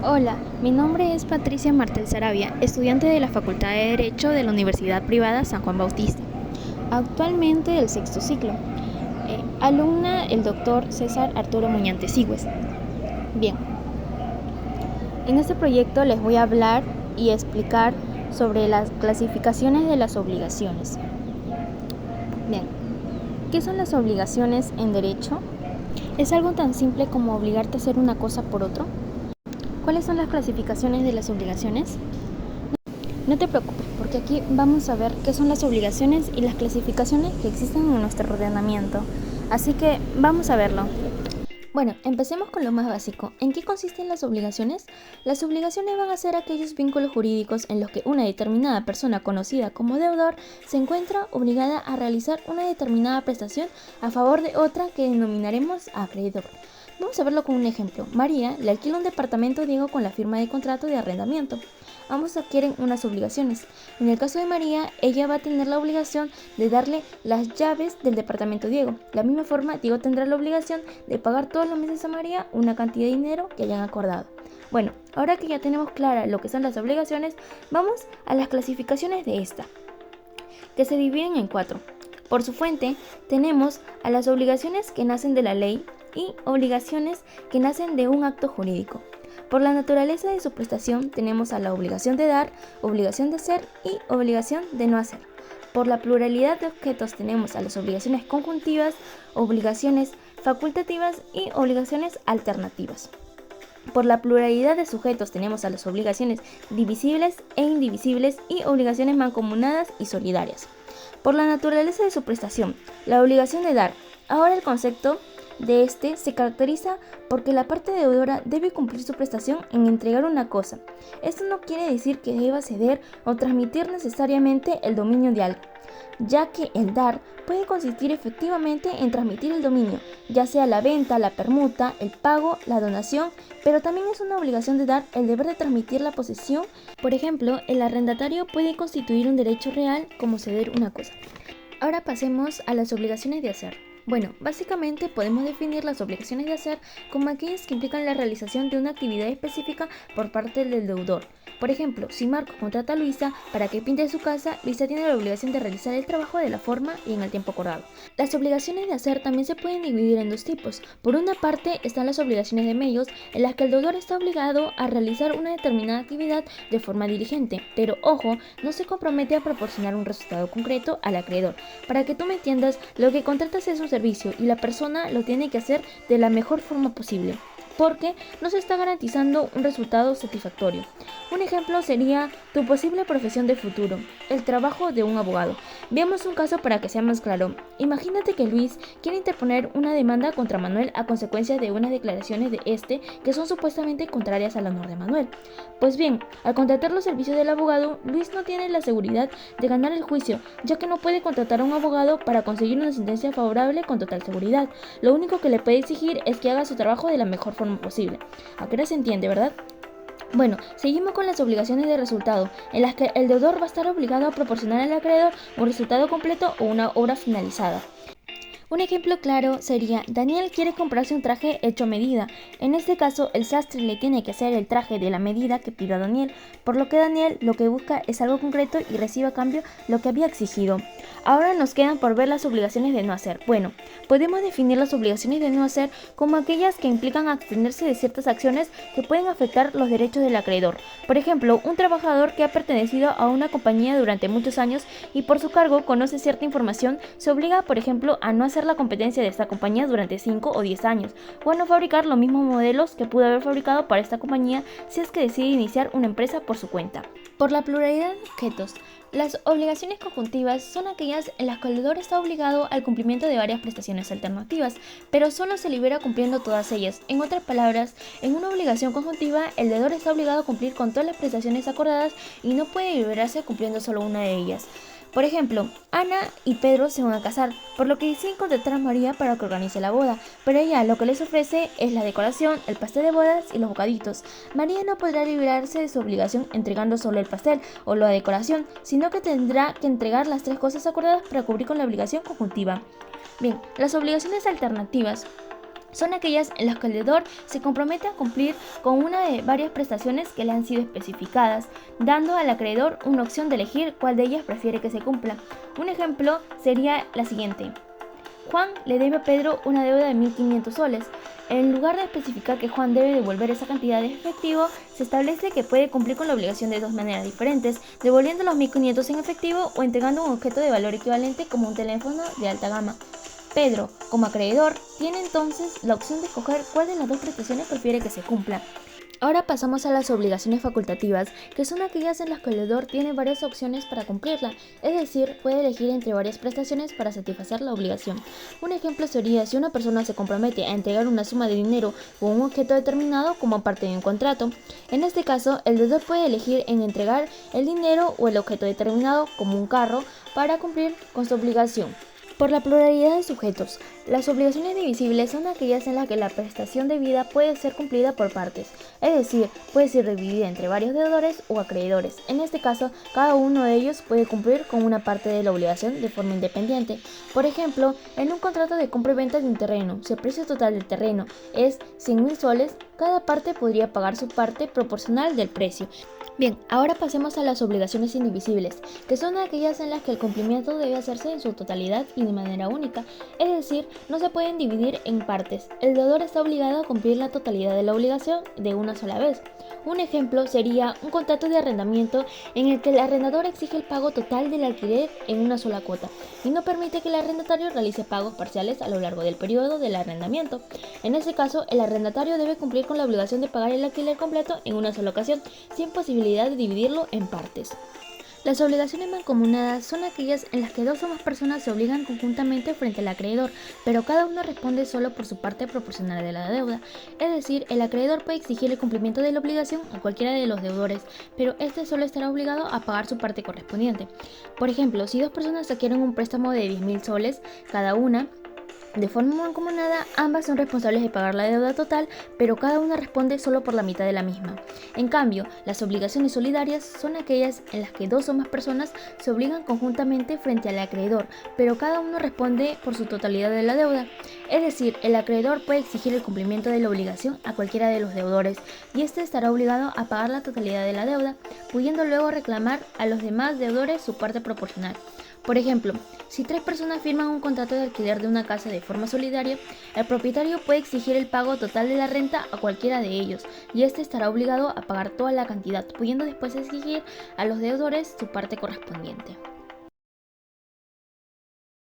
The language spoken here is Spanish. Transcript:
Hola, mi nombre es Patricia Martel Sarabia, estudiante de la Facultad de Derecho de la Universidad Privada San Juan Bautista, actualmente del sexto ciclo, alumna el doctor César Arturo Muñante Sigües. Bien, en este proyecto les voy a hablar y explicar sobre las clasificaciones de las obligaciones. Bien, ¿qué son las obligaciones en derecho? ¿Es algo tan simple como obligarte a hacer una cosa por otro? ¿Cuáles son las clasificaciones de las obligaciones? No te preocupes, porque aquí vamos a ver qué son las obligaciones y las clasificaciones que existen en nuestro ordenamiento. Así que vamos a verlo. Bueno, empecemos con lo más básico. ¿En qué consisten las obligaciones? Las obligaciones van a ser aquellos vínculos jurídicos en los que una determinada persona conocida como deudor se encuentra obligada a realizar una determinada prestación a favor de otra que denominaremos acreedor. Vamos a verlo con un ejemplo. María le alquila un departamento a Diego con la firma de contrato de arrendamiento. Ambos adquieren unas obligaciones. En el caso de María, ella va a tener la obligación de darle las llaves del departamento a Diego. De la misma forma, Diego tendrá la obligación de pagar todos los meses a María una cantidad de dinero que hayan acordado. Bueno, ahora que ya tenemos clara lo que son las obligaciones, vamos a las clasificaciones de esta, que se dividen en 4. Por su fuente, tenemos a las obligaciones que nacen de la ley y obligaciones que nacen de un acto jurídico. Por la naturaleza de su prestación tenemos a la obligación de dar, obligación de hacer y obligación de no hacer. Por la pluralidad de objetos tenemos a las obligaciones conjuntivas, obligaciones facultativas y obligaciones alternativas. Por la pluralidad de sujetos tenemos a las obligaciones divisibles e indivisibles y obligaciones mancomunadas y solidarias. Por la naturaleza de su prestación, la obligación de dar. Ahora el concepto de este se caracteriza porque la parte deudora debe cumplir su prestación en entregar una cosa. Esto no quiere decir que deba ceder o transmitir necesariamente el dominio de algo, ya que el dar puede consistir efectivamente en transmitir el dominio, ya sea la venta, la permuta, el pago, la donación, pero también es una obligación de dar el deber de transmitir la posesión. Por ejemplo, el arrendatario puede constituir un derecho real como ceder una cosa. Ahora pasemos a las obligaciones de hacer. Bueno, básicamente podemos definir las obligaciones de hacer como aquellas que implican la realización de una actividad específica por parte del deudor. Por ejemplo, si Marco contrata a Luisa para que pinte su casa, Luisa tiene la obligación de realizar el trabajo de la forma y en el tiempo acordado. Las obligaciones de hacer también se pueden dividir en dos tipos. Por una parte están las obligaciones de medios, en las que el deudor está obligado a realizar una determinada actividad de forma diligente, pero ojo, no se compromete a proporcionar un resultado concreto al acreedor. Para que tú me entiendas, lo que contratas es un servicio y la persona lo tiene que hacer de la mejor forma posible, porque no se está garantizando un resultado satisfactorio. Un ejemplo sería tu posible profesión de futuro, el trabajo de un abogado. Veamos un caso para que sea más claro. Imagínate que Luis quiere interponer una demanda contra Manuel a consecuencia de unas declaraciones de este que son supuestamente contrarias al honor de Manuel. Pues bien, al contratar los servicios del abogado, Luis no tiene la seguridad de ganar el juicio, ya que no puede contratar a un abogado para conseguir una sentencia favorable con total seguridad. Lo único que le puede exigir es que haga su trabajo de la mejor forma posible. Ahora se entiende, ¿verdad? Bueno, seguimos con las obligaciones de resultado, en las que el deudor va a estar obligado a proporcionar al acreedor un resultado completo o una obra finalizada. Un ejemplo claro sería, Daniel quiere comprarse un traje hecho a medida. En este caso, el sastre le tiene que hacer el traje de la medida que pidió a Daniel, por lo que Daniel lo que busca es algo concreto y recibe a cambio lo que había exigido. Ahora nos quedan por ver las obligaciones de no hacer. Bueno, podemos definir las obligaciones de no hacer como aquellas que implican abstenerse de ciertas acciones que pueden afectar los derechos del acreedor. Por ejemplo, un trabajador que ha pertenecido a una compañía durante muchos años y por su cargo conoce cierta información, se obliga, por ejemplo, a no hacer la competencia de esta compañía durante 5 o 10 años, o a no fabricar los mismos modelos que pudo haber fabricado para esta compañía si es que decide iniciar una empresa por su cuenta. Por la pluralidad de objetos, las obligaciones conjuntivas son aquellas en las que el deudor está obligado al cumplimiento de varias prestaciones alternativas, pero solo se libera cumpliendo todas ellas. En otras palabras, en una obligación conjuntiva, el deudor está obligado a cumplir con todas las prestaciones acordadas y no puede liberarse cumpliendo solo una de ellas. Por ejemplo, Ana y Pedro se van a casar, por lo que deciden contratar a María para que organice la boda, pero ella lo que les ofrece es la decoración, el pastel de bodas y los bocaditos. María no podrá librarse de su obligación entregando solo el pastel o la decoración, sino que tendrá que entregar las tres cosas acordadas para cubrir con la obligación conjuntiva. Bien, las obligaciones alternativas son aquellas en las que el deudor se compromete a cumplir con una de varias prestaciones que le han sido especificadas, dando al acreedor una opción de elegir cuál de ellas prefiere que se cumpla. Un ejemplo sería la siguiente. Juan le debe a Pedro una deuda de 1.500 soles. En lugar de especificar que Juan debe devolver esa cantidad de efectivo, se establece que puede cumplir con la obligación de dos maneras diferentes, devolviendo los 1.500 en efectivo o entregando un objeto de valor equivalente como un teléfono de alta gama. Pedro, como acreedor, tiene entonces la opción de escoger cuál de las dos prestaciones prefiere que se cumpla. Ahora pasamos a las obligaciones facultativas, que son aquellas en las que el deudor tiene varias opciones para cumplirla, es decir, puede elegir entre varias prestaciones para satisfacer la obligación. Un ejemplo sería si una persona se compromete a entregar una suma de dinero o un objeto determinado como parte de un contrato. En este caso, el deudor puede elegir en entregar el dinero o el objeto determinado como un carro para cumplir con su obligación. Por la pluralidad de sujetos, las obligaciones divisibles son aquellas en las que la prestación debida puede ser cumplida por partes, es decir, puede ser dividida entre varios deudores o acreedores. En este caso, cada uno de ellos puede cumplir con una parte de la obligación de forma independiente. Por ejemplo, en un contrato de compra y venta de un terreno, si el precio total del terreno es 100.000 soles, cada parte podría pagar su parte proporcional del precio. Bien, ahora pasemos a las obligaciones indivisibles, que son aquellas en las que el cumplimiento debe hacerse en su totalidad y de manera única, es decir, no se pueden dividir en partes. El deudor está obligado a cumplir la totalidad de la obligación de una sola vez. Un ejemplo sería un contrato de arrendamiento en el que el arrendador exige el pago total del alquiler en una sola cuota y no permite que el arrendatario realice pagos parciales a lo largo del periodo del arrendamiento. En ese caso, el arrendatario debe cumplir con la obligación de pagar el alquiler completo en una sola ocasión, sin posibilidad de dividirlo en partes. Las obligaciones mancomunadas son aquellas en las que dos o más personas se obligan conjuntamente frente al acreedor, pero cada uno responde solo por su parte proporcional de la deuda. Es decir, el acreedor puede exigir el cumplimiento de la obligación a cualquiera de los deudores, pero este solo estará obligado a pagar su parte correspondiente. Por ejemplo, si dos personas adquieren un préstamo de 10.000 soles cada una, de forma mancomunada, ambas son responsables de pagar la deuda total, pero cada una responde solo por la mitad de la misma. En cambio, las obligaciones solidarias son aquellas en las que dos o más personas se obligan conjuntamente frente al acreedor, pero cada uno responde por su totalidad de la deuda. Es decir, el acreedor puede exigir el cumplimiento de la obligación a cualquiera de los deudores, y éste estará obligado a pagar la totalidad de la deuda, pudiendo luego reclamar a los demás deudores su parte proporcional. Por ejemplo, si tres personas firman un contrato de alquiler de una casa de forma solidaria, el propietario puede exigir el pago total de la renta a cualquiera de ellos, y éste estará obligado a pagar toda la cantidad, pudiendo después exigir a los deudores su parte correspondiente.